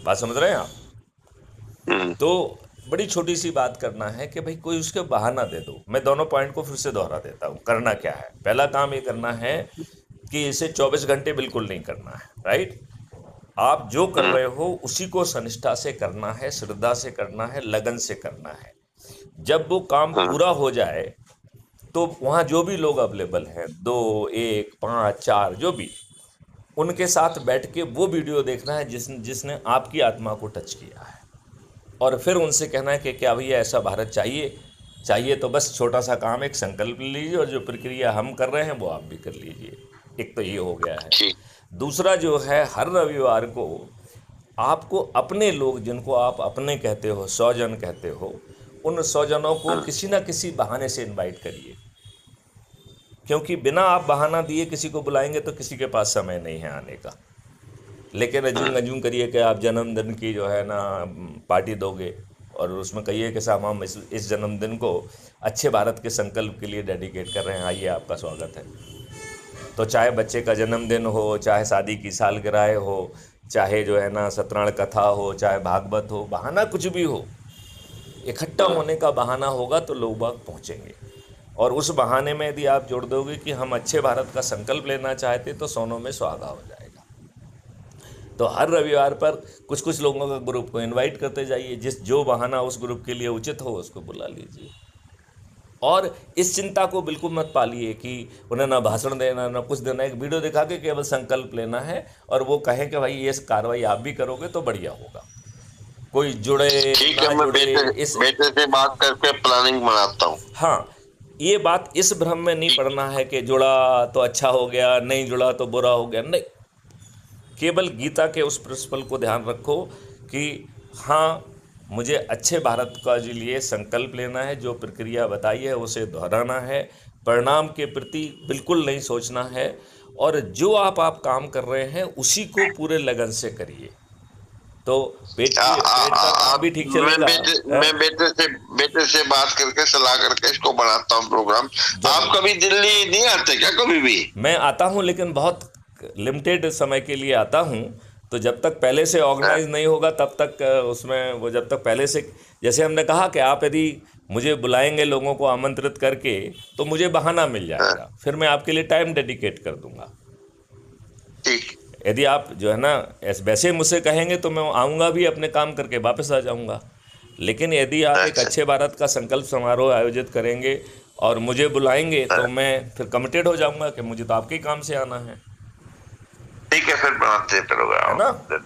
बात समझ रहे हैं आप? हम्म। तो बड़ी छोटी सी बात करना है कि भाई कोई उसके बहाना दे दो। मैं दोनों पॉइंट को फिर से दोहरा देता हूँ। करना क्या है? पहला काम ये करना है कि इसे 24 घंटे बिल्कुल नहीं करना है, राइट? आप जो कर हम्म। रहे हो उसी को सनिष्ठा से करना है, श्रद्धा से करना है, लगन से करना है। जब वो काम हम्म। पूरा हो जाए तो वहाँ जो भी लोग अवेलेबल हैं, 2, 1, 5, 4 जो भी, उनके साथ बैठ के वो वीडियो देखना है जिसने जिसने आपकी आत्मा को टच किया है। और फिर उनसे कहना है कि क्या भैया ऐसा भारत चाहिए? चाहिए तो बस छोटा सा काम, एक संकल्प ले लीजिए और जो प्रक्रिया हम कर रहे हैं वो आप भी कर लीजिए। एक तो ये हो गया है। ठीक। दूसरा जो है, हर रविवार को आपको अपने लोग जिनको आप अपने कहते हो, स्वजन कहते हो, उन स्वजनों को हम्म। किसी ना किसी बहाने से इनवाइट करिए। क्योंकि बिना आप बहाना दिए किसी को बुलाएंगे तो किसी के पास समय नहीं है आने का। लेकिन अजूम हम्म। अजूम करिए कि आप जन्मदिन की जो है ना पार्टी दोगे, और उसमें कहिए कि साहब हम इस जन्मदिन को अच्छे भारत के संकल्प के लिए डेडिकेट कर रहे हैं, आइए आपका स्वागत है। तो चाहे बच्चे का जन्मदिन हो, चाहे शादी की सालगिरह हो, चाहे जो है ना सत्यनारायण कथा हो, चाहे भागवत हो, बहाना कुछ भी हो, इकट्ठा हम्म। होने का बहाना होगा तो लोग बाग पहुँचेंगे। और उस बहाने में यदि आप जोड़ दोगे कि हम अच्छे भारत का संकल्प लेना चाहते तो सोनों में सुहागा हो जाएगा। तो हर रविवार पर कुछ कुछ लोगों का ग्रुप को इनवाइट करते जाइए, जिस जो बहाना उस ग्रुप के लिए उचित हो उसको बुला लीजिए। और इस चिंता को बिल्कुल मत पालिए कि उन्हें ना भाषण देना ना कुछ देना, एक वीडियो दिखा के केवल संकल्प लेना है और वो कहें कि भाई ये कार्रवाई आप भी करोगे तो बढ़िया होगा। कोई जुड़े ठीक है, ना मैं जुड़े बेटे इस, बेटे से बात करके प्लानिंग बनाता हूँ। हाँ, ये बात इस भ्रम में नहीं पड़ना है कि जुड़ा तो अच्छा हो गया, नहीं जुड़ा तो बुरा हो गया, नहीं। केवल गीता के उस प्रिंसिपल को ध्यान रखो कि हाँ, मुझे अच्छे भारत का के लिए संकल्प लेना है, जो प्रक्रिया बताई है उसे दोहराना है, परिणाम के प्रति बिल्कुल नहीं सोचना है, और जो आप काम कर रहे हैं उसी को पूरे लगन से करिए। तो आ, आ, पेट आ, का आ, काम भी ठीक मैं चलेगा। बेटे है? मैं बेटे से बात करके सलाह करके इसको बनाता हूँ प्रोग्राम। आप जरूर। कभी दिल्ली नहीं आते क्या कभी भी? मैं आता हूँ लेकिन बहुत लिमिटेड समय के लिए आता हूँ। तो जब तक पहले से हाँ, ऑर्गेनाइज नहीं होगा तब तक उसमें वो, जब तक पहले से, जैसे हमने कहा कि आप यदि मुझे बुलाएंगे लोगों को आमंत्रित करके तो मुझे बहाना मिल हाँ, जाएगा, फिर मैं आपके लिए टाइम डेडिकेट कर दूंगा। ठीक। यदि आप जो है ना वैसे मुझसे कहेंगे तो मैं आऊँगा भी, अपने काम करके वापस आ जाऊँगा। लेकिन यदि आप एक अच्छा। अच्छे भारत का संकल्प समारोह आयोजित करेंगे और मुझे बुलाएंगे तो हाँ, मैं फिर कमिटेड हो जाऊँगा कि मुझे तो आपके ही काम से आना है। ठीक है, फिर बनाते हैं है ना? प्रोग्राम।